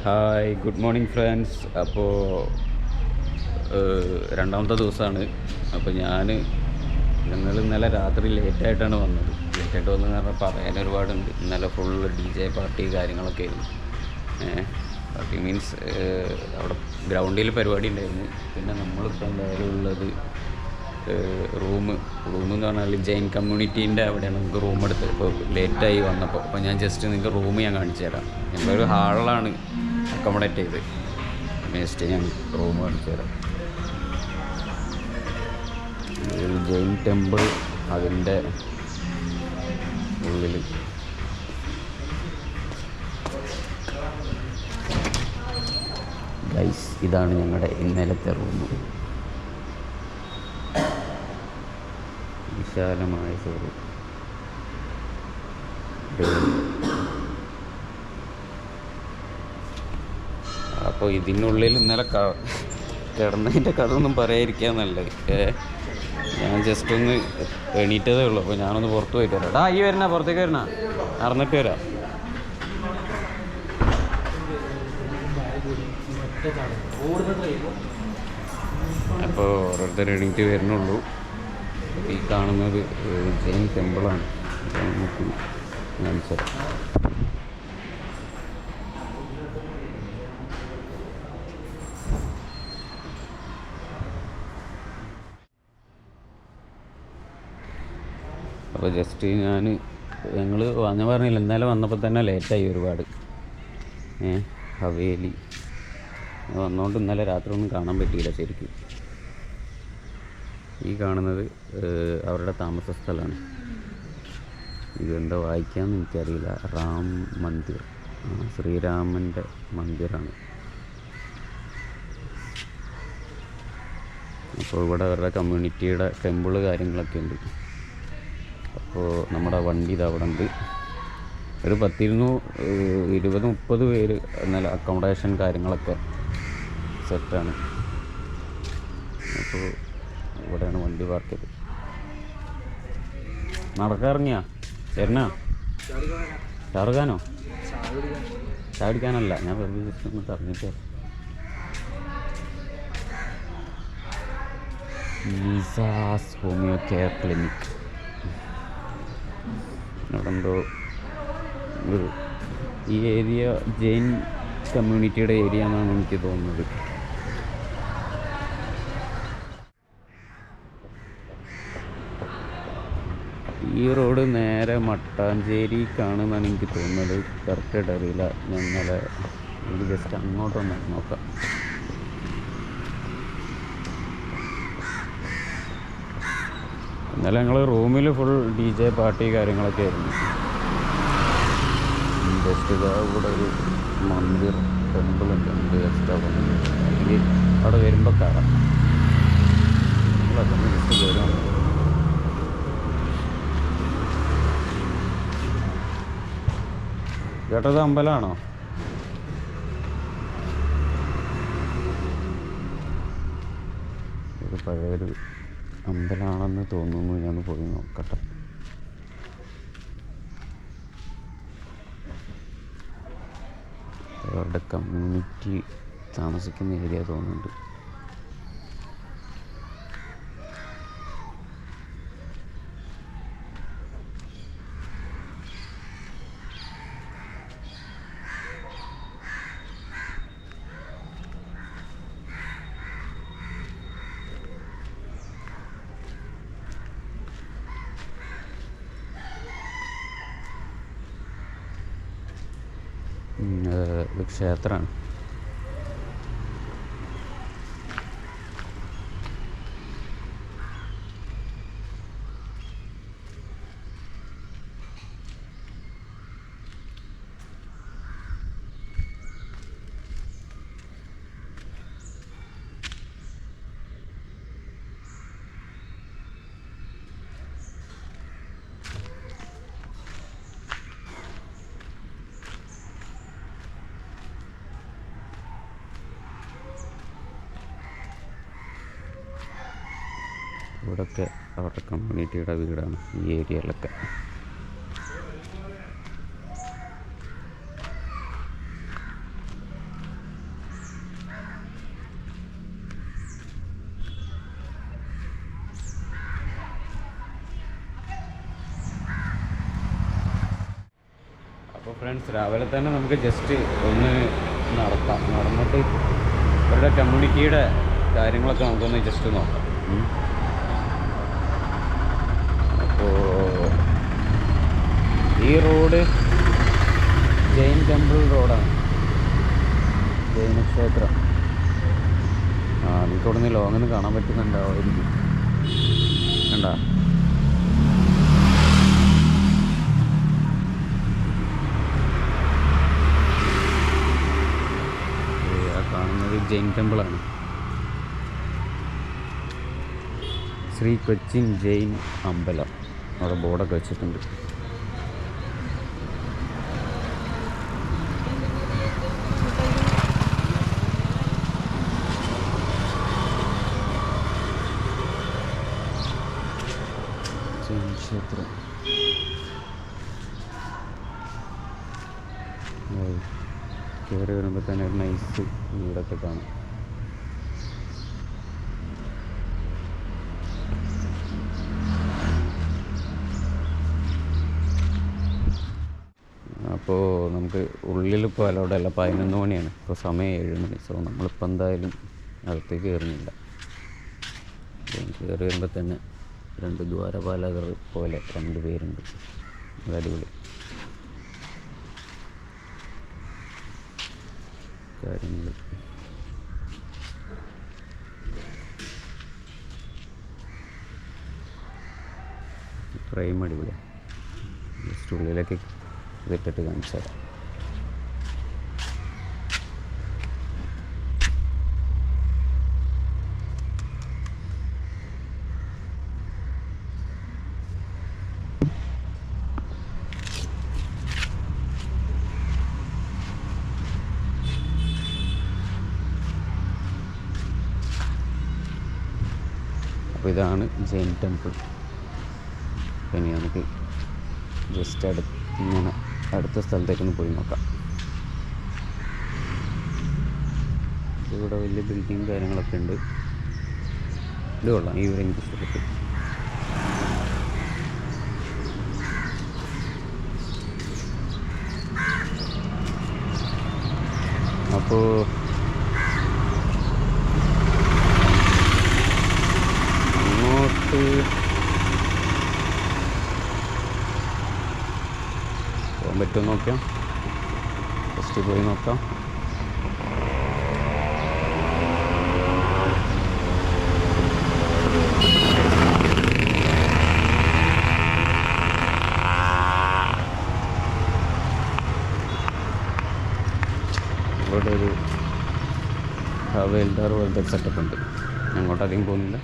Hi, good morning friends. അപ്പോൾ രണ്ടാമത്തെ ദിവസമാണ്. അപ്പോൾ ഞങ്ങൾ ഇന്നലെ രാത്രി ലേറ്റായിട്ടാണ് വന്നത്. ലേറ്റായിട്ട് വന്നതെന്ന് പറഞ്ഞാൽ പറയാൻ ഒരുപാടുണ്ട്. ഇന്നലെ ഫുള്ള് DJ പാർട്ടി കാര്യങ്ങളൊക്കെ ആയിരുന്നു. പാർട്ടി മീൻസ് അവിടെ ഗ്രൗണ്ടിൽ പരിപാടി ഉണ്ടായിരുന്നു. പിന്നെ നമ്മളിപ്പോൾ എന്തായാലും ഉള്ളത് റൂമെന്ന് പറഞ്ഞാൽ ജെയിൻ കമ്മ്യൂണിറ്റീൻ്റെ അവിടെയാണ് നമുക്ക് റൂം എടുത്തത്. ഇപ്പോൾ ലേറ്റായി വന്നപ്പോൾ അപ്പോൾ ഞാൻ ജസ്റ്റ് നിങ്ങൾക്ക് റൂം ഞാൻ കാണിച്ചു തരാം. ഞങ്ങളൊരു ഹാളിലാണ് അക്കോമഡേറ്റ് ചെയ്ത്. ജസ്റ്റ് ഞാൻ റൂം കാണിച്ചു തരാം. ജെയിൻ ടെമ്പിൾ അതിൻ്റെ ഉള്ളിൽ ഗൈസ്, ഇതാണ് ഞങ്ങളുടെ ഇന്നലത്തെ റൂം. വിശാലമായ സോറി അപ്പോൾ ഇതിനുള്ളിൽ ഇന്നലെ കിടന്നതിൻ്റെ കഥ ഒന്നും പറയാതിരിക്കാൻ നല്ലത്. ഞാൻ ജസ്റ്റ് ഒന്ന് എണീറ്റതേ ഉള്ളൂ. അപ്പോൾ ഞാനൊന്ന് പുറത്ത് പോയിട്ട് വരാം. ഈ വരണ പുറത്തേക്ക് വരണ അറിഞ്ഞിട്ട് വരാം. അപ്പോൾ ഓരോരുത്തർ എണീറ്റ് വരുന്നുള്ളൂ. ഈ കാണുന്നത് ജെയിൻ ടെമ്പിളാണ്. നമുക്ക് കാണിച്ചത്. അപ്പോൾ ജസ്റ്റ് ഞങ്ങൾ പറഞ്ഞില്ല, ഇന്നലെ വന്നപ്പോൾ തന്നെ ലേറ്റായി ഒരുപാട്. ഹവേലി വന്നുകൊണ്ട് ഇന്നലെ രാത്രി ഒന്നും കാണാൻ പറ്റിയില്ല ശരിക്കും. ഈ കാണുന്നത് അവരുടെ താമസ സ്ഥലമാണ്. ഇതെന്താ വായിക്കാമെന്ന് എനിക്കറിയില്ല. റാം മന്ദിർ, ശ്രീരാമൻ്റെ മന്ദിറാണ്. അപ്പോൾ ഇവിടെ അവരുടെ കമ്മ്യൂണിറ്റിയുടെ ടെമ്പിള് കാര്യങ്ങളൊക്കെ ഉണ്ട്. അപ്പോൾ നമ്മുടെ വണ്ടി ഇത് അവിടെ ഉണ്ട്. ഒരു 20-30 പേര് എന്നാലും അക്കോമഡേഷൻ കാര്യങ്ങളൊക്കെ സെറ്റാണ്. അപ്പോൾ ഇവിടെയാണ് വണ്ടി പാർക്ക് ചെയ്ത്. നടക്കാറിങ്ങിയാ ചേരണ ഷാറുഖാനോ? ചായ കുടിക്കാനല്ല, ഞാൻ വെറുതെ ജസ്റ്റ് ഒന്ന് പറഞ്ഞിട്ട്. ലീസാസ് ഹോമിയോ കെയർ ക്ലിനിക് അവിടെ എന്തോ ഈ ഏരിയ ജെയിൻ കമ്മ്യൂണിറ്റിയുടെ ഏരിയ എന്നാണ് എനിക്ക് തോന്നുന്നത്. ഈ റോഡ് നേരെ മട്ടാഞ്ചേരിക്കാണെന്നാണ് എനിക്ക് തോന്നുന്നത്. കറക്റ്റായിട്ട് അറിയില്ല. ഞങ്ങളെ എനിക്ക് ജസ്റ്റ് അങ്ങോട്ടൊന്ന് നോക്കാം. ഇന്നലെ ഞങ്ങൾ റൂമിൽ ഫുൾ DJ പാർട്ടി കാര്യങ്ങളൊക്കെ ആയിരുന്നു. ജസ്റ്റ് ഇവിടെ ഒരു മന്ദിർ ടെമ്പിളുണ്ട്. ജസ്റ്റ് അല്ലെങ്കിൽ അവിടെ വരുമ്പോൾ കാണാം. ജസ്റ്റ് വരാം. ചേട്ടത് അമ്പലമാണോ? ഇത് പഴയൊരു അമ്പലമാണെന്ന് തോന്നുന്നു. ഞാൻ പോയി നോക്കട്ടെ. അവരുടെ കമ്മ്യൂണിറ്റി താമസിക്കുന്ന ഏരിയ തോന്നുന്നുണ്ട്. ഇത് ക്ഷേത്രമാണ്. ഇവിടെയൊക്കെ അവരുടെ കമ്മ്യൂണിറ്റിയുടെ വീടാണ് ഈ ഏരിയയിലൊക്കെ. ഫ്രണ്ട്സ്, രാവിലെ തന്നെ നമുക്ക് ജസ്റ്റ് ഒന്ന് നടന്നിട്ട് ഇവരുടെ കമ്മ്യൂണിറ്റിയുടെ കാര്യങ്ങളൊക്കെ നമുക്കൊന്ന് ജസ്റ്റ് നോക്കാം. അപ്പോൾ ഈ റോഡ് ജൈൻ ടെമ്പിൾ റോഡാണ്, ജൈനക്ഷേത്രം. നിങ്ങൾക്ക് ഇവിടെ നിന്ന് ലോങ്ങിന് കാണാൻ പറ്റുന്നുണ്ടാവുമായിരിക്കും. കണ്ടോ? കാണുന്നത് ജൈൻ ടെമ്പിളാണ്. ശ്രീ കൊച്ചിൻ ജൈൻ അമ്പലം അവിടെ ബോർഡൊക്കെ വെച്ചിട്ടുണ്ട്. ജൈൻ ക്ഷേത്രം കയറി വരുമ്പോൾ തന്നെ ഒരു നൈസ് വീടൊക്കെ കാണും. അപ്പോൾ നമുക്ക് ഉള്ളിലിപ്പോൾ അലൗഡ് അല്ല, 11 മണിയാണ് ഇപ്പോൾ, സമയം 7 മണി. സോ നമ്മളിപ്പോൾ എന്തായാലും അകത്തേക്ക് കയറുന്നില്ല. കയറി വരുമ്പോൾ തന്നെ 2 ദ്വാരപാലകർ പോലെ 2 പേരുണ്ട്. അത് അടിപൊളി കാര്യങ്ങൾ. ഫ്രെയിം അടിപൊളിയാണ്. ജസ്റ്റ് ഉള്ളിലേക്ക് ഇതിട്ടിട്ട് കാണിച്ചു തരാം. അപ്പോൾ ഇതാണ് ജൈൻ ടെമ്പിൾ. ഇനി നമുക്ക് ജസ്റ്റ് ഇങ്ങനെ അടുത്ത സ്ഥലത്തേക്കൊന്ന് പോയി നോക്കാം. ഇവിടെ വലിയ ബിൽഡിങ് കാര്യങ്ങളൊക്കെ ഉണ്ട്. ഇത് കൊള്ളാം, ഈ എനിക്ക് ഇഷ്ടപ്പെട്ടു. അപ്പോൾ അങ്ങോട്ട് പോകാൻ പറ്റുമോ നോക്കാം, ജസ്റ്റ് പോയി നോക്കാം. ഇവിടെ ഒരു ഹവേൽദാർ പോലത്തെ സെറ്റപ്പ് ഉണ്ട്. അങ്ങോട്ടധികം പോകുന്നില്ല.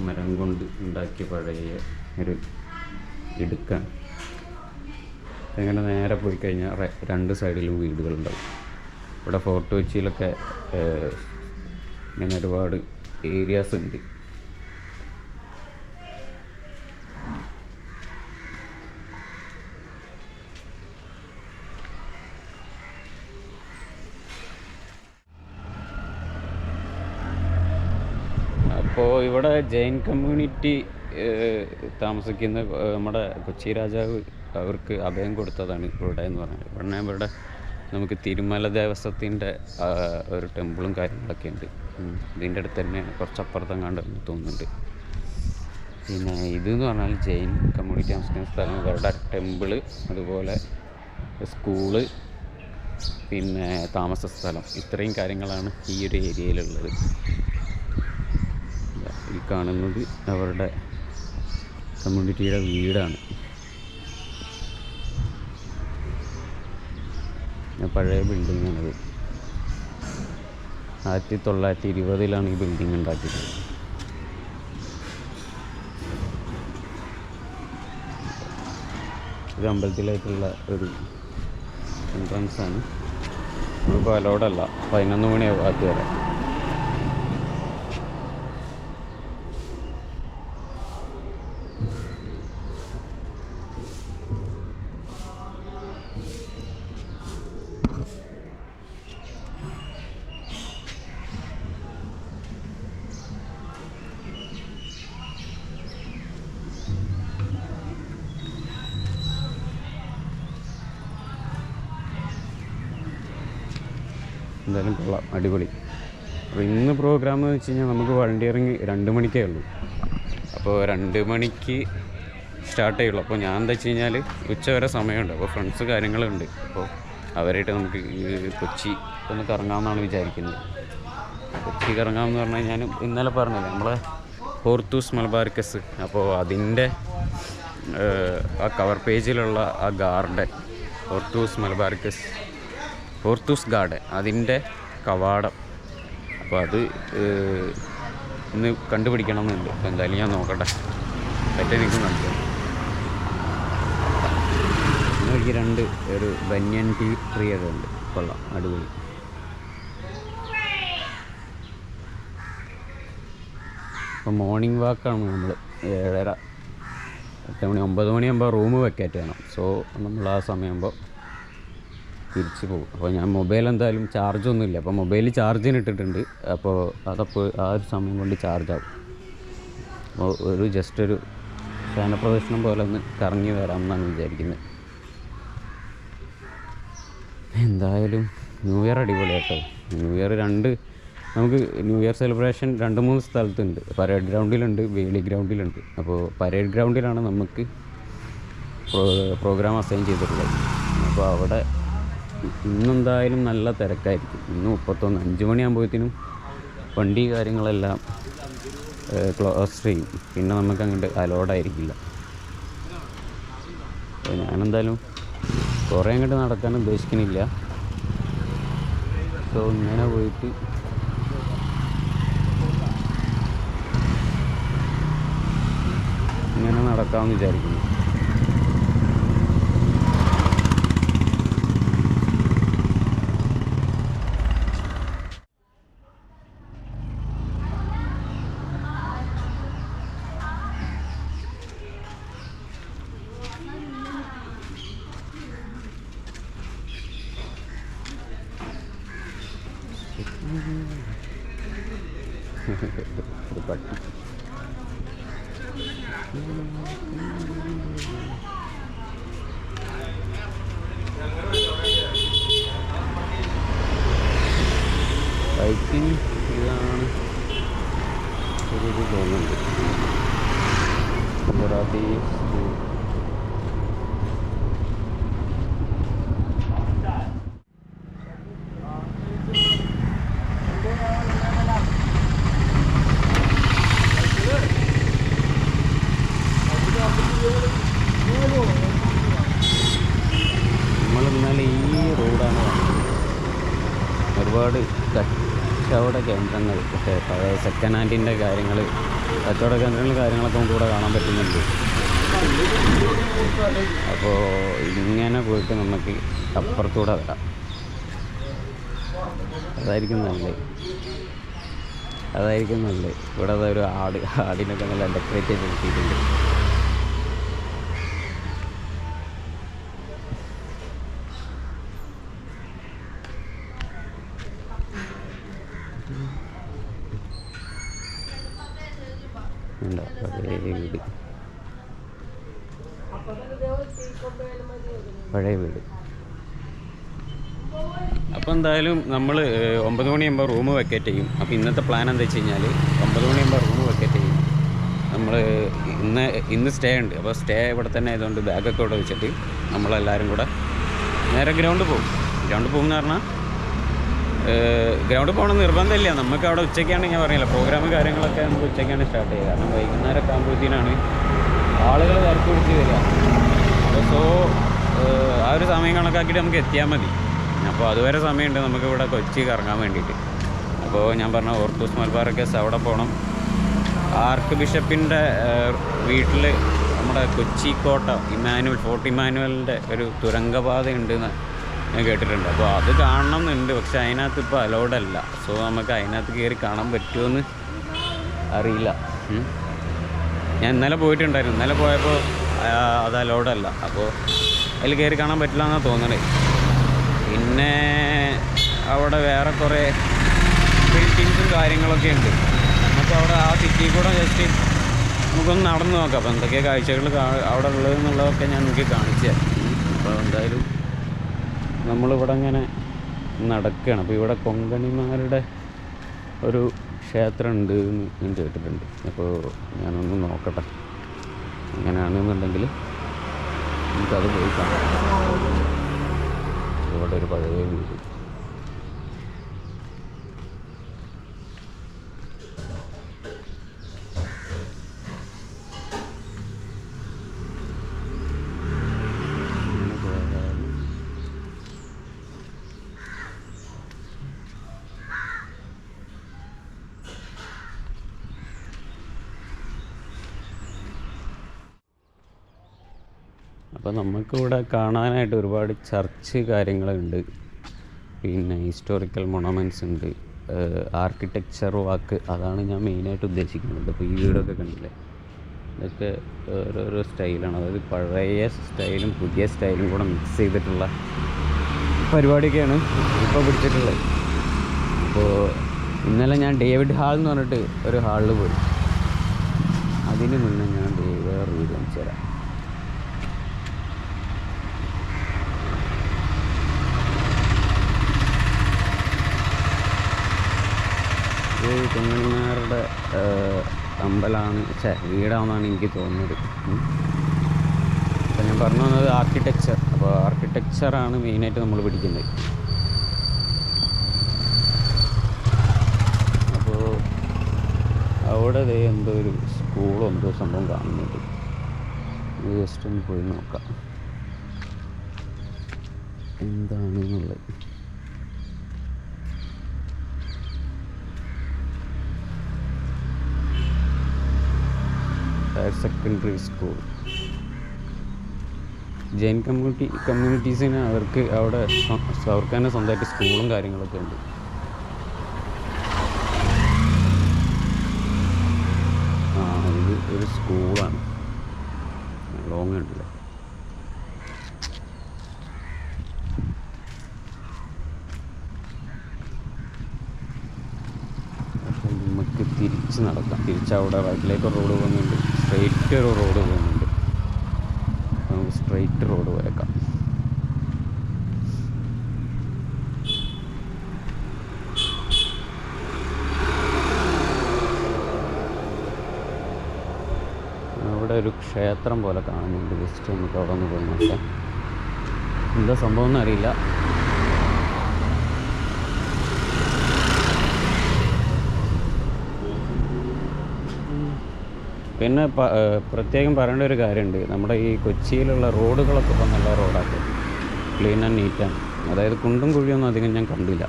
മരം കൊണ്ട് ഉണ്ടാക്കിയ പഴയ ഒരു ഇടുക്കാൻ. അങ്ങനെ നേരെ പോയി കഴിഞ്ഞാൽ 2 സൈഡിലും വീടുകളുണ്ടാവും. ഇവിടെ ഫോർട്ട് കൊച്ചിയിലൊക്കെ ഇങ്ങനെ ഒരുപാട് ഏരിയാസ് ഉണ്ട്. അപ്പോൾ ഇവിടെ ജൈൻ കമ്മ്യൂണിറ്റി താമസിക്കുന്ന നമ്മുടെ കൊച്ചി രാജാവ് അവർക്ക് അഭയം കൊടുത്തതാണ് ഇവിടെ എന്ന് പറഞ്ഞത്. ഇവിടെ നമുക്ക് തിരുമല ദേവസ്വത്തിൻ്റെ ഒരു ടെമ്പിളും കാര്യങ്ങളൊക്കെ ഉണ്ട്. ഇതിൻ്റെ അടുത്ത് തന്നെ കുറച്ചപ്പുറത്തെങ്ങാണ്ടെന്ന് തോന്നുന്നുണ്ട്. പിന്നെ ഇതെന്ന് പറഞ്ഞാൽ ജൈൻ കമ്മ്യൂണിറ്റി താമസിക്കുന്ന സ്ഥലം, ഇവരുടെ ടെമ്പിള്, അതുപോലെ സ്കൂള്, പിന്നെ താമസ സ്ഥലം, ഇത്രയും കാര്യങ്ങളാണ് ഈ ഒരു ഏരിയയിലുള്ളത്. ഈ കാണുന്നത് അവരുടെ കമ്മ്യൂണിറ്റിയുടെ വീടാണ്. പഴയ ബിൽഡിങ്ങാണിത്. 1920 ഈ ബിൽഡിംഗ് ഉണ്ടാക്കിയത്. ഇത് അമ്പലത്തിലേക്കുള്ള ഒരു എൻട്രൻസാണ്. ഇപ്പോൾ അലോഡല്ല, 11 മണിയാവും അത് വരെ. എന്തായാലും കൊള്ളാം, അടിപൊളി. അപ്പോൾ ഇന്ന് പ്രോഗ്രാം എന്ന് വെച്ച് കഴിഞ്ഞാൽ നമുക്ക് വളണ്ടിയറിങ് 2 മണിക്കേ ഉള്ളൂ. അപ്പോൾ 2 മണിക്ക് സ്റ്റാർട്ട് ചെയ്യുള്ളൂ. അപ്പോൾ ഞാൻ എന്താ വെച്ച് കഴിഞ്ഞാൽ ഉച്ച വരെ സമയമുണ്ട്. അപ്പോൾ ഫ്രണ്ട്സ് കാര്യങ്ങളുണ്ട്. അപ്പോൾ അവരായിട്ട് നമുക്ക് കൊച്ചി ഒന്ന് കറങ്ങാമെന്നാണ് വിചാരിക്കുന്നത്. കൊച്ചി കറങ്ങാമെന്ന് പറഞ്ഞാൽ ഞാൻ ഇന്നലെ പറഞ്ഞില്ലേ നമ്മളെ ഹോർത്തൂസ് മലബാറിക്കസ്. അപ്പോൾ അതിൻ്റെ ആ കവർ പേജിലുള്ള ആ garden Hortus Malabaricus, Hortus garden, അതിൻ്റെ കവാടം. അപ്പോൾ അത് ഇന്ന് കണ്ടുപിടിക്കണം എന്നുണ്ട്. അപ്പോൾ എന്തായാലും ഞാൻ നോക്കട്ടെ, പറ്റേ നിൽക്കുന്നുണ്ട്. എനിക്ക് 2 ഒരു ബനിയൻ ടീ ട്രീ ഒക്കെ ഉണ്ട്, കൊള്ളാം, അടിപൊളി. അപ്പോൾ മോർണിംഗ് വാക്കാണ് നമ്മൾ 7:30 8 മണി 9 മണിയാകുമ്പോൾ റൂം വെക്കേറ്റ് ചെയ്യണം. സോ നമ്മൾ ആ സമയമാകുമ്പോൾ തിരിച്ച് പോകും. അപ്പോൾ ഞാൻ മൊബൈൽ എന്തായാലും ചാർജൊന്നുമില്ല, അപ്പോൾ മൊബൈൽ ചാർജിന് ഇട്ടിട്ടുണ്ട്. അപ്പോൾ അതപ്പോൾ ആ ഒരു സമയം കൊണ്ട് ചാർജാകും. അപ്പോൾ ഒരു ജസ്റ്റ് ഒരു ശയനപ്രദർശനം പോലെ ഒന്ന് കറങ്ങി വരാമെന്നാണ് വിചാരിക്കുന്നത്. എന്തായാലും ന്യൂ ഇയർ അടിപൊളിയാട്ടോ. ന്യൂ ഇയർ നമുക്ക് ന്യൂ ഇയർ സെലിബ്രേഷൻ 2-3 സ്ഥലത്തുണ്ട്. പരേഡ് ഗ്രൗണ്ടിലുണ്ട്, വേളി ഗ്രൗണ്ടിലുണ്ട്. അപ്പോൾ പരേഡ് ഗ്രൗണ്ടിലാണ് നമുക്ക് പ്രോഗ്രാം അസൈൻ ചെയ്തിട്ടുള്ളത്. അപ്പോൾ അവിടെ ഇന്നെന്തായാലും നല്ല തിരക്കായിരിക്കും. ഇന്ന് 5 മണിയാകുമ്പോഴത്തേനും വണ്ടി കാര്യങ്ങളെല്ലാം ക്ലോസ് ചെയ്യും. പിന്നെ നമുക്ക് അങ്ങോട്ട് അലോഡായിരിക്കില്ല. അപ്പോൾ ഞാനെന്തായാലും കുറേ അങ്ങോട്ട് നടക്കാൻ ഉദ്ദേശിക്കുന്നില്ല. സോ ഇങ്ങനെ പോയിട്ട് ഇങ്ങനെ നടക്കാമെന്ന് വിചാരിക്കുന്നു. ഒരു പട്ടി. ബൈക്കിങ് ഇതാണ് ഒരു ഇത് തോന്നുന്നുണ്ട്. ഗുജറാത്തി നമ്മളിന്നലെ ഈ റോഡാണ് വന്നത്. ഒരുപാട് കച്ചവട കേന്ദ്രങ്ങൾ, പഴയ സെക്കൻഡ് ഹാൻഡിൻ്റെ കാര്യങ്ങൾ, കച്ചവട കാര്യങ്ങളൊക്കെ നമുക്ക് ഇവിടെ കാണാൻ പറ്റുന്നുണ്ട്. അപ്പോൾ ഇങ്ങനെ പോയിട്ട് നമുക്ക് അപ്പുറത്തൂടെ വരാം. അതായിരിക്കും നല്ലത്. ഇവിടെ ഒരു ആടിനൊക്കെ നല്ല ഡെക്കറേറ്റ് ചെയ്ത് നിർത്തിയിട്ടുണ്ട്. പഴയ വീട്. അപ്പോൾ എന്തായാലും നമ്മൾ 9 മണിയാകുമ്പോൾ റൂം വെക്കേറ്റ് ചെയ്യും. അപ്പോൾ ഇന്നത്തെ പ്ലാൻ എന്താ വെച്ച് കഴിഞ്ഞാൽ 9 മണിയാകുമ്പോൾ റൂം വെക്കേറ്റ് ചെയ്യും. നമ്മൾ ഇന്ന് സ്റ്റേ ഉണ്ട്. അപ്പോൾ സ്റ്റേ ഇവിടെ തന്നെ ആയതുകൊണ്ട് ബാഗൊക്കെ ഇവിടെ വെച്ചിട്ട് നമ്മളെല്ലാവരും കൂടെ നേരെ ഗ്രൗണ്ടിൽ പോകും എന്ന് പറഞ്ഞാൽ ഗ്രൗണ്ടിൽ പോകണം നിർബന്ധമില്ല. നമുക്ക് അവിടെ ഉച്ചയ്ക്കാണ്, ഞാൻ പറഞ്ഞില്ല, പ്രോഗ്രാമും കാര്യങ്ങളൊക്കെ നമുക്ക് ഉച്ചയ്ക്കാണ് സ്റ്റാർട്ട് ചെയ്യുക. കാരണം വൈകുന്നേരമൊക്കെ ആകുമ്പോഴത്തേനാണ് ആളുകൾ തിരക്ക് പിടിച്ച് വരിക. സോ ആ ഒരു സമയം കണക്കാക്കിയിട്ട് നമുക്ക് എത്തിയാൽ മതി. അപ്പോൾ അതുവരെ സമയമുണ്ട് നമുക്ക് ഇവിടെ കൊച്ചി കറങ്ങാൻ വേണ്ടിയിട്ട്. അപ്പോൾ ഞാൻ പറഞ്ഞ ഹോർത്തൂസ് മലബാറിക്കസ് അവിടെ പോകണം. ആർക്ക് ബിഷപ്പിൻ്റെ വീട്ടിൽ നമ്മുടെ കൊച്ചി കോട്ട ഫോർട്ട് ഇമ്മാനുവലിൻ്റെ ഒരു തുരങ്കപാത ഉണ്ടെന്ന് ഞാൻ കേട്ടിട്ടുണ്ട്. അപ്പോൾ അത് കാണണം എന്നുണ്ട്. പക്ഷെ അതിനകത്ത് ഇപ്പോൾ അലൗഡല്ല. സോ നമുക്ക് അതിനകത്ത് കയറി കാണാൻ പറ്റുമോയെന്ന് അറിയില്ല. ഞാൻ ഇന്നലെ പോയിട്ടുണ്ടായിരുന്നു. ഇന്നലെ പോയപ്പോൾ അത് അലൗഡല്ല. അപ്പോൾ അതിൽ കയറി കാണാൻ പറ്റില്ല എന്നാണ് തോന്നണേ. പിന്നെ അവിടെ വേറെ കുറേ ബിൽഡിങ്സും കാര്യങ്ങളൊക്കെ ഉണ്ട്. നമുക്ക് അവിടെ ആ സിറ്റി കൂടെ ജസ്റ്റ് നമുക്കൊന്ന് നടന്നു നോക്കാം. അപ്പോൾ എന്തൊക്കെ കാഴ്ചകൾ അവിടെ ഉള്ളതെന്നുള്ളതൊക്കെ ഞാൻ നിങ്ങൾക്ക് കാണിച്ചു തരാം. അപ്പോൾ എന്തായാലും നമ്മളിവിടെ ഇങ്ങനെ നടക്കുകയാണ്. അപ്പോൾ ഇവിടെ കൊങ്കണിമാരുടെ ഒരു ക്ഷേത്രം ഉണ്ട് എന്ന് ഞാൻ കേട്ടിട്ടുണ്ട്. അപ്പോൾ ഞാനൊന്ന് നോക്കട്ടെ, അങ്ങനെയാണെന്നുണ്ടെങ്കിൽ നമുക്കത് പോയി കാണാം. ഇവിടെ ഒരു പഴയ വീട്. അപ്പോൾ നമുക്കിവിടെ കാണാനായിട്ട് ഒരുപാട് ചർച്ച് കാര്യങ്ങളുണ്ട്, പിന്നെ ഹിസ്റ്റോറിക്കൽ മൊണമെൻറ്റ്സ് ഉണ്ട്, ആർക്കിടെക്ചർ വാക്ക്, അതാണ് ഞാൻ മെയിനായിട്ട് ഉദ്ദേശിക്കുന്നത്. അപ്പോൾ ഈ വീടൊക്കെ കണ്ടില്ലേ, ഇതൊക്കെ ഓരോരോ സ്റ്റൈലാണ്. അതായത് പഴയ സ്റ്റൈലും പുതിയ സ്റ്റൈലും കൂടെ മിക്സ് ചെയ്തിട്ടുള്ള പരിപാടിയൊക്കെയാണ് ഇപ്പോൾ പിടിച്ചിട്ടുള്ളത്. അപ്പോൾ ഇന്നലെ ഞാൻ ഡേവിഡ് ഹാൾ എന്ന് പറഞ്ഞിട്ട് ഒരു ഹാളിൽ പോയി. അതിന് മുന്നേ ഞാൻ വേറെ വീട് കാണിച്ചു തരാം. ഇത് കൊങ്ങണിമാരുടെ അമ്പലമാണ്, വീടാണെന്നാണ് എനിക്ക് തോന്നുന്നത്. അപ്പം ഞാൻ പറഞ്ഞു വന്നത് ആർക്കിടെക്ചർ. അപ്പോൾ ആർക്കിടെക്ചറാണ് മെയിനായിട്ട് നമ്മൾ പിടിക്കുന്നത്. അപ്പോൾ അവിടെ എന്തോ ഒരു സ്കൂളോ എന്തോ സംഭവം കാണുന്നുണ്ട്. ജസ്റ്റ് ഒന്ന് പോയി നോക്കാം എന്താണെന്നുള്ളത്. Higher secondary school. ജൈൻ കമ്മ്യൂണിറ്റീസിന് അവർക്ക് തന്നെ സ്വന്തമായിട്ട് സ്കൂളും കാര്യങ്ങളൊക്കെ ഉണ്ട്. ഇത് ഒരു സ്കൂളാണ്, ലോങ് ഉണ്ടല്ലേ. പക്ഷെ നമുക്ക് തിരിച്ച് നടക്കാം. തിരിച്ചവിടെ റൈറ്റിലേക്ക് റോഡ് പോകുന്നുണ്ട്, സ്ട്രെയിറ്റ് ഒരു റോഡ് പോകുന്നുണ്ട്. നമുക്ക് സ്ട്രെയിറ്റ് റോഡ് വരക്കാം. അവിടെ ഒരു ക്ഷേത്രം പോലെ കാണുന്നുണ്ട്. ജസ്റ്റ് നമുക്ക് അവിടെ ഒന്ന് പോയി നോക്കാം. എന്താ സംഭവം എന്ന് അറിയില്ല. പിന്നെ പ്രത്യേകം പറയേണ്ട ഒരു കാര്യമുണ്ട്. നമ്മുടെ ഈ കൊച്ചിയിലുള്ള റോഡുകളൊക്കെ ഇപ്പം നല്ല റോഡാക്കി, ക്ലീൻ ആൻഡ് നീറ്റാണ്. അതായത് കുണ്ടും കുഴിയൊന്നും അധികം ഞാൻ കണ്ടില്ല.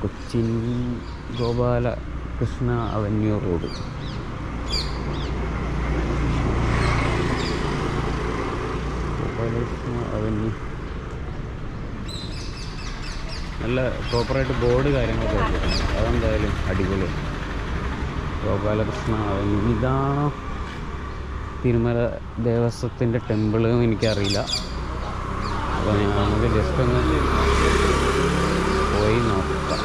Cochin Gopalakrishna avenue road. Gopalakrishna avenue നല്ല പ്രോപ്പറായിട്ട് ബോർഡ് കാര്യങ്ങളൊക്കെ വെച്ചിട്ടുണ്ട്. അതെന്തായാലും അടിപൊളിയാണ്. ഗോപാലകൃഷ്ണ അവന്യൂ. ഇതാണോ തിരുമല ദേവസ്വത്തിൻ്റെ ടെമ്പിള് എന്ന് എനിക്കറിയില്ല. അപ്പോൾ നമുക്ക് ജസ്റ്റ് ഒന്ന് പോയി നോക്കാം.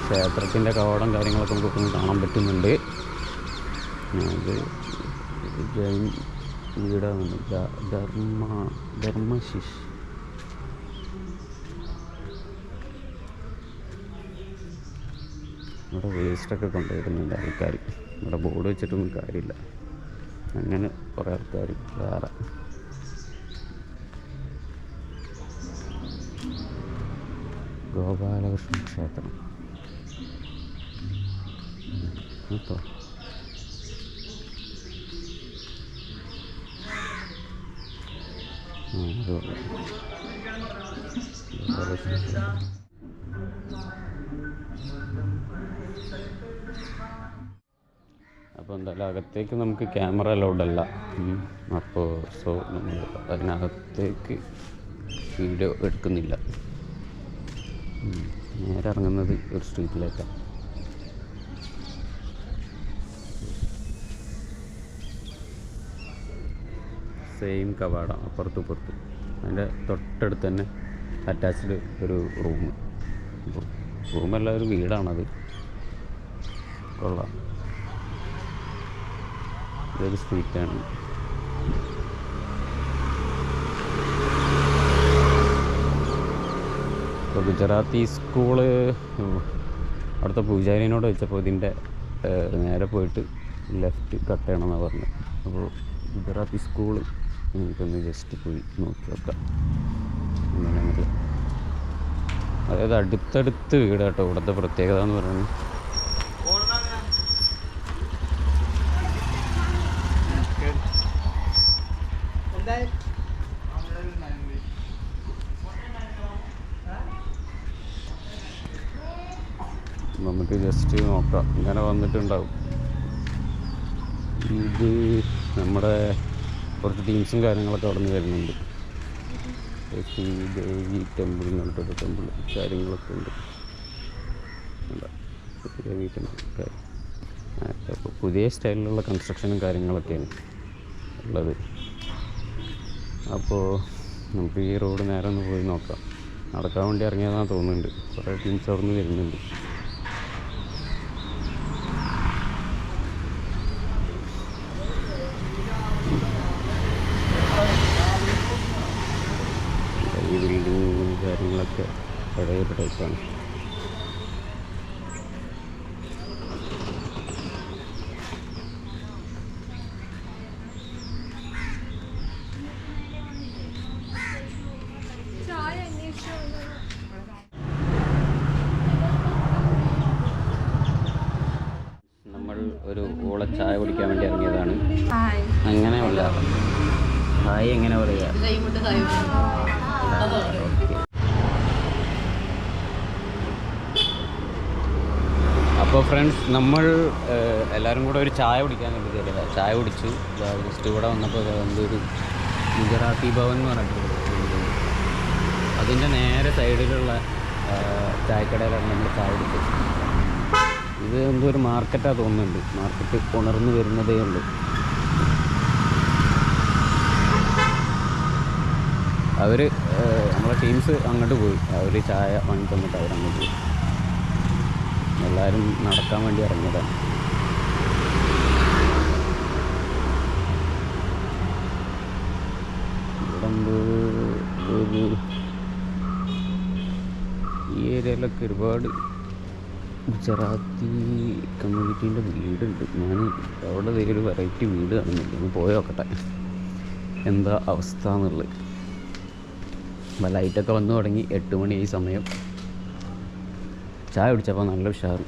ക്ഷേത്രത്തിൻ്റെ കവാടം കാര്യങ്ങളൊക്കെ നമുക്കൊന്ന് കാണാൻ പറ്റുന്നുണ്ട്. അത് ജൈൻ വീടാണ്, ധർമ്മശിഷ്. ഇവിടെ വേസ്റ്റൊക്കെ കൊണ്ടുപോയിരുന്നുണ്ട് ആൾക്കാർ. ഇവിടെ ബോർഡ് വെച്ചിട്ടൊന്നും കാര്യമില്ല. അങ്ങനെ കുറേ ആൾക്കാർ വേറെ. ഗോപാലകൃഷ്ണ ക്ഷേത്രം കേട്ടോ. ഗോപാലകൃഷ്ണ ക്ഷേത്രം. അപ്പോൾ എന്തായാലും അകത്തേക്ക് നമുക്ക് ക്യാമറ അലൗഡ് അല്ല. അപ്പോൾ നമ്മൾ അതിനകത്തേക്ക് വീഡിയോ എടുക്കുന്നില്ല. നേരെ ഇറങ്ങുന്നത് ഒരു സ്ട്രീറ്റിലേക്കാണ്. സെയിം കവാടം അപ്പുറത്തും ഇപ്പുറത്തും. അതിൻ്റെ തൊട്ടടുത്ത് തന്നെ അറ്റാച്ച്ഡ് ഒരു റൂമല്ല, ഒരു വീടാണത്. കൊള്ളാം. ഇതൊരു സ്ട്രീറ്റാണ്. ഇപ്പോൾ ഗുജറാത്തി സ്കൂള് അവിടുത്തെ പൂജാരിനോട് വെച്ചപ്പോൾ ഇതിൻ്റെ നേരെ പോയിട്ട് ലെഫ്റ്റ് കട്ട് ചെയ്യണമെന്നാണ് പറഞ്ഞത്. അപ്പോൾ ഗുജറാത്തി സ്കൂള് നമുക്കൊന്ന് ജസ്റ്റ് പോയി നോക്കി വെക്കാം അങ്ങനെയാണെങ്കിൽ. അതായത് അടുത്തടുത്ത് വീട് കേട്ടോ ഇവിടുത്തെ പ്രത്യേകത എന്ന് പറയുന്നത്. നമുക്ക് ജസ്റ്റ് നോക്കാം. ഇങ്ങനെ വന്നിട്ടുണ്ടാവും. ഇത് നമ്മുടെ കുറച്ച് ടീംസും കാര്യങ്ങളൊക്കെ അവിടെ നിന്ന് വരുന്നുണ്ട്. ദേവി ടെമ്പിൾ എന്ന് പറഞ്ഞിട്ടൊരു ടെമ്പിൾ കാര്യങ്ങളൊക്കെ ഉണ്ട്. ദേവി ടെമ്പിൾ അപ്പോൾ പുതിയ സ്റ്റൈലിലുള്ള കൺസ്ട്രക്ഷനും കാര്യങ്ങളൊക്കെയാണ് ഉള്ളത്. അപ്പോൾ നമുക്ക് ഈ റോഡ് നേരെ ഒന്ന് പോയി നോക്കാം. നടക്കാൻ വേണ്ടി ഇറങ്ങിയതാണെന്ന് തോന്നുന്നുണ്ട്. കുറേ ടീംസ് അവിടെ നിന്ന് വരുന്നുണ്ട്. ഈ ബിൽഡിങ്ങും കാര്യങ്ങളൊക്കെ പഴയൊരു ടൈപ്പാണ്. നമ്മൾ ഒരു ഓള ചായ കുടിക്കാൻ വേണ്ടി ഇറങ്ങിയതാണ്. അങ്ങനെയല്ല, ഹായ് എങ്ങനെ പറയുക? അപ്പോൾ ഫ്രണ്ട്സ്, നമ്മൾ എല്ലാവരും കൂടെ ഒരു ചായ കുടിക്കാൻ വേണ്ടി ചായ കുടിച്ചു. ജസ്റ്റ് ഇവിടെ വന്നപ്പോൾ എന്തൊരു ഗുജറാത്തി ഭവൻ എന്ന് പറഞ്ഞിട്ടുണ്ട്. അതിൻ്റെ നേരെ സൈഡിലുള്ള ചായക്കടയിലാണ് നമ്മൾ ചായ കുടിച്ചത്. ഇത് എന്തോ ഒരു മാർക്കറ്റാണ് തോന്നുന്നുണ്ട്. മാർക്കറ്റ് ഉണർന്നു വരുന്നതേ ഉള്ളൂ. അവർ നമ്മളെ ടീംസ് അങ്ങോട്ട് പോയി. അവർ ചായ വാങ്ങി തന്നിട്ട് അവരങ്ങോട്ട് പോയി. എല്ലാവരും നടക്കാൻ വേണ്ടി ഇറങ്ങിയതാണ്. ഇവിടെ എന്തോ ഒരു ഈ ഏരിയയിലൊക്കെ ഒരുപാട് ഗുജറാത്തി കമ്മ്യൂണിറ്റീൻ്റെ വീടുണ്ട്. ഞാൻ അവിടെ ഒരു വെറൈറ്റി വീട് കാണുന്നില്ല. ഒന്ന് പോയി നോക്കട്ടെ എന്താ അവസ്ഥ എന്നുള്ളത്. ലൈറ്റൊക്കെ വന്നു തുടങ്ങി. 8 മണിയായി സമയം. ചായ കുടിച്ചപ്പോൾ നല്ല ഉഷാറ്.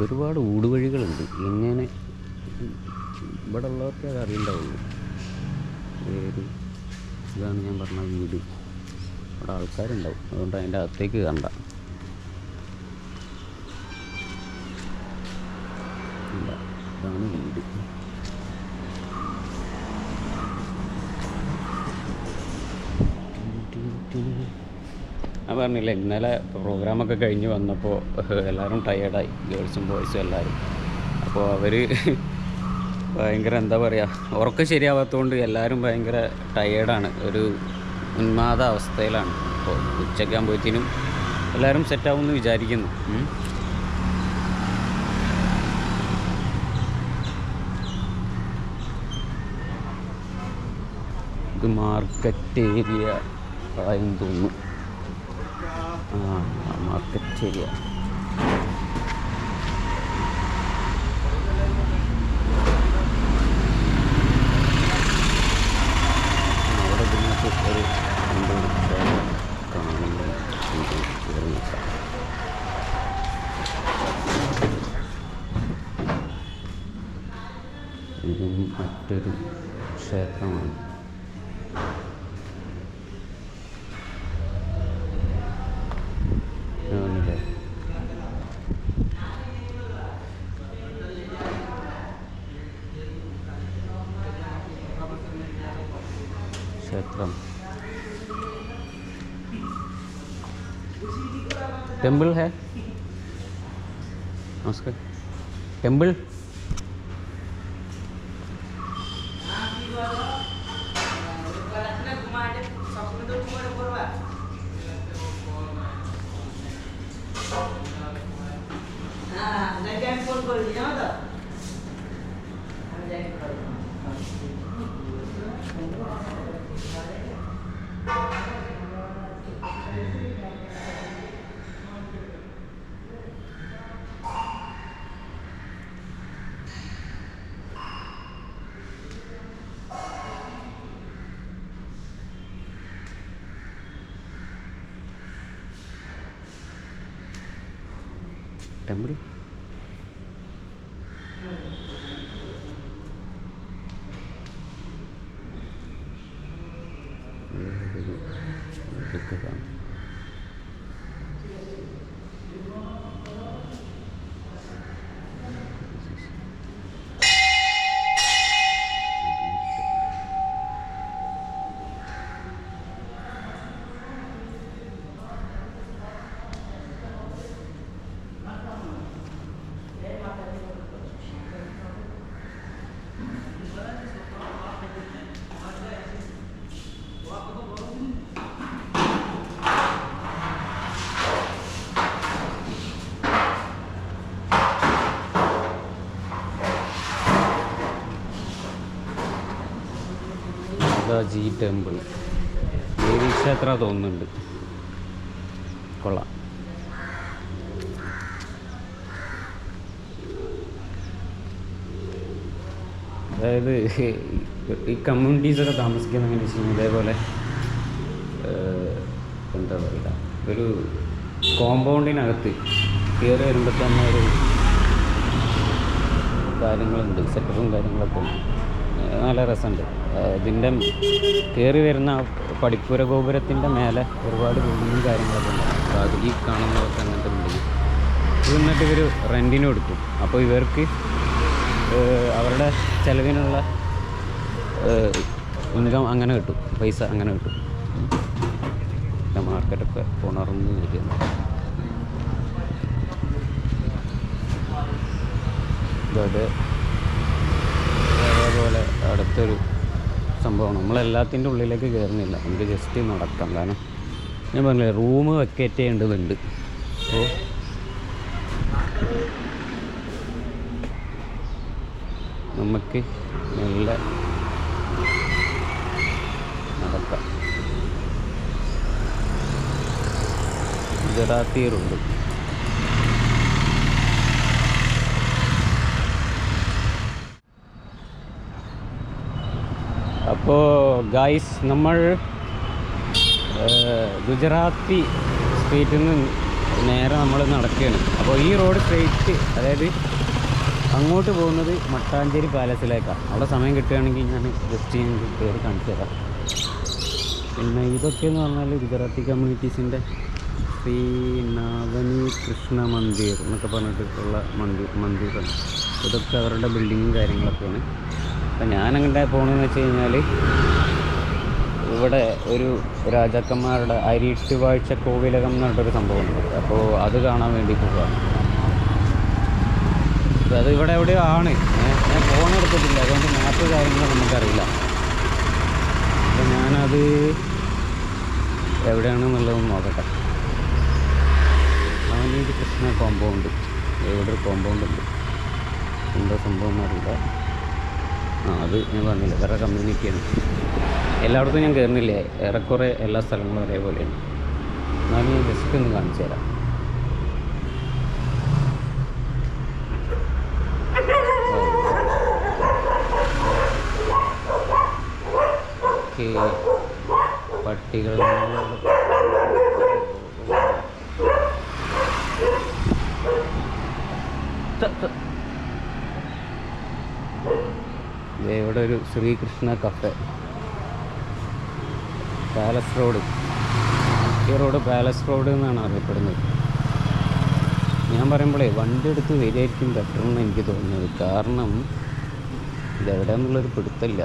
ഒരുപാട് ഊടുവഴികളുണ്ട്. എങ്ങനെ ഇവിടെ ഉള്ളവർക്ക് അത് അറിയണ്ടാവുള്ളൂ. ഇതാണ് ഞാൻ പറഞ്ഞ വീട്. അവിടെ ആൾക്കാരുണ്ടാവും, അതുകൊണ്ട് അതിൻ്റെ അകത്തേക്ക് കണ്ട. ഇതാണ് വീട്. ഞാൻ പറഞ്ഞില്ല, ഇന്നലെ പ്രോഗ്രാമൊക്കെ കഴിഞ്ഞ് വന്നപ്പോൾ എല്ലാവരും ടയേർഡായി, ഗേൾസും ബോയ്സും എല്ലാവരും. അപ്പോൾ അവർ ഭയങ്കര എന്താ പറയുക, ഉറക്കം ശരിയാവാത്തതുകൊണ്ട് എല്ലാവരും ഭയങ്കര ടയേർഡാണ്. ഒരു ഉന്മാദ അവസ്ഥയിലാണ്. അപ്പോൾ ഉച്ചയ്ക്കാകുമ്പോഴത്തേനും എല്ലാവരും സെറ്റാവുമെന്ന് വിചാരിക്കുന്നു. ഇത് മാർക്കറ്റ് ഏരിയ ആയെന്ന് തോന്നുന്നു. Market area. അവിടെ ഇതിനകത്ത് ഒരു കാണുമ്പോൾ ഇതും മറ്റൊരു ക്ഷേത്രമാണ്. क्षेत्रम टेम्पल है। नमस्कार। टेम्पल ടെമ്പിൾ ജി ടെമ്പിൾ ദേവീക്ഷേത്ര തോന്നുന്നുണ്ട്. കൊള്ളാം. അതായത് ഈ കമ്മ്യൂണിറ്റീസൊക്കെ താമസിക്കുന്ന എങ്ങനെ വെച്ച് കഴിഞ്ഞാൽ ഇതേപോലെ എന്താ പറയുക, ഒരു കോമ്പൗണ്ടിനകത്ത് കയറി വരുമ്പോൾ തന്നെ ഒരു കാര്യങ്ങളുണ്ട്, സെറ്റപ്പും കാര്യങ്ങളൊക്കെ ഉണ്ട്. നല്ല രസമുണ്ട്. ഇതിൻ്റെ കയറി വരുന്ന പടിപ്പുര ഗോപുരത്തിൻ്റെ മേലെ ഒരുപാട് ബിൽഡിങ്ങും കാര്യങ്ങളൊക്കെ ഉണ്ട്. അപ്പോൾ അതിൽ കാണുന്നതൊക്കെ അങ്ങനത്തെ ബിൽഡിങ്. ഇത് എന്നിട്ട് ഇവർ റെൻറ്റിന് കൊടുക്കും. അപ്പോൾ ഇവർക്ക് അവരുടെ ചിലവിനുള്ള ഇൻകം അങ്ങനെ കിട്ടും, പൈസ അങ്ങനെ കിട്ടും. മാർക്കറ്റൊക്കെ ഉണർന്ന് ഇരിക്കുന്നു. അതേപോലെ അടുത്തൊരു സംഭവമാണ്. നമ്മളെല്ലാത്തിൻ്റെ ഉള്ളിലേക്ക് കയറുന്നില്ല, നമുക്ക് ജസ്റ്റ് നടക്കാം. കാരണം ഞാൻ പറഞ്ഞില്ലേ, റൂം വെക്കേറ്റ് ചെയ്യേണ്ടതുണ്ട്. അപ്പോൾ നമുക്ക് നല്ല നടക്കാം. ഗുജറാത്തിയറുണ്ട്. അപ്പോൾ ഗായ്സ്, നമ്മൾ ഗുജറാത്തി സ്ട്രീറ്റിൽ നിന്ന് നേരെ നമ്മൾ നടക്കുകയാണ്. അപ്പോൾ ഈ റോഡ് സ്ട്രെയിറ്റ്, അതായത് അങ്ങോട്ട് പോകുന്നത് മട്ടാഞ്ചേരി പാലസിലേക്കാണ്. അവിടെ സമയം കിട്ടുകയാണെങ്കിൽ ഞാൻ ജസ്റ്റ് കയറി കാണിച്ചു തരാം. പിന്നെ ഇതൊക്കെയെന്ന് പറഞ്ഞാൽ ഗുജറാത്തി കമ്മ്യൂണിറ്റീസിൻ്റെ ശ്രീ നവനി കൃഷ്ണ മന്ദിർ എന്നൊക്കെ പറഞ്ഞിട്ടുള്ള മന്ദിറാണ്. ഇതൊക്കെ അവരുടെ ബിൽഡിങ്ങും കാര്യങ്ങളൊക്കെയാണ്. അപ്പം ഞാനങ്ങനെ പോകണമെന്ന് വെച്ച് കഴിഞ്ഞാൽ, ഇവിടെ ഒരു രാജാക്കന്മാരുടെ അരിട്ടുവാഴ്ച കോവിലകം എന്ന് പറഞ്ഞിട്ടൊരു സംഭവമുണ്ട്. അപ്പോൾ അത് കാണാൻ വേണ്ടി പോവുകയാണ്. അപ്പോൾ അത് ഇവിടെ എവിടെയോ ആണ്. ഞാൻ ഫോൺ എടുത്തിട്ടില്ല, അതുകൊണ്ട് മാപ്പ് കാര്യങ്ങൾ നമുക്കറിയില്ല. അപ്പോൾ ഞാനത് എവിടെയാണെന്നുള്ളതൊന്ന് നോക്കട്ടെ. നവനീത് കൃഷ്ണ കോമ്പൗണ്ട്, ഇവിടെ ഒരു കോമ്പൗണ്ട് ഉണ്ട്. എന്താ സംഭവം എന്നറിയില്ല. അത് ഞാൻ പറഞ്ഞില്ല, വേറെ കമ്മ്യൂണിറ്റിയാണ്. എല്ലായിടത്തും ഞാൻ കയറുന്നില്ലേ, ഏറെക്കുറെ എല്ലാ സ്ഥലങ്ങളും ഒരേപോലെയാണ്. എന്നാലും ഞാൻ ജസ്റ്റ് ഒന്ന് കാണിച്ചു തരാം. ഓക്കെ, പട്ടികൾ ഇവിടെ ഒരു ശ്രീകൃഷ്ണ കഫേ, പാലസ് റോഡ്. ഈ റോഡ് പാലസ് റോഡ് എന്നാണ് അറിയപ്പെടുന്നത്. ഞാൻ പറയുമ്പോഴേ വണ്ടി എടുത്ത് വരികയായിരിക്കും ബെറ്റർ എന്ന് എനിക്ക് തോന്നുന്നത്. കാരണം ഇതെവിടെയാണെന്നുള്ളൊരു പിടുത്തമില്ല.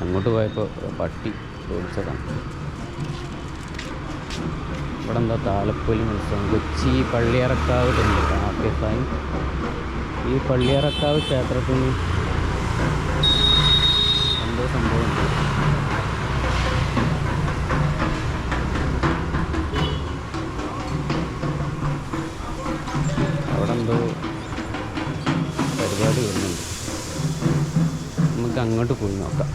അങ്ങോട്ട് പോയപ്പോൾ പട്ടി ഓടിച്ചതാണ്. ഇവിടെ എന്താ താലപ്പൊലി മത്സരം, Kochi Palliyarakkavu temple. Okay fine. ഈ പള്ളിയറക്കാവ് ക്ഷേത്രത്തിൽ നിന്ന് എന്തോ സംഭവമുണ്ട്. അവിടെ എന്തോ പരിപാടി വരുന്നുണ്ട്. അങ്ങോട്ട് പോയി നോക്കാം.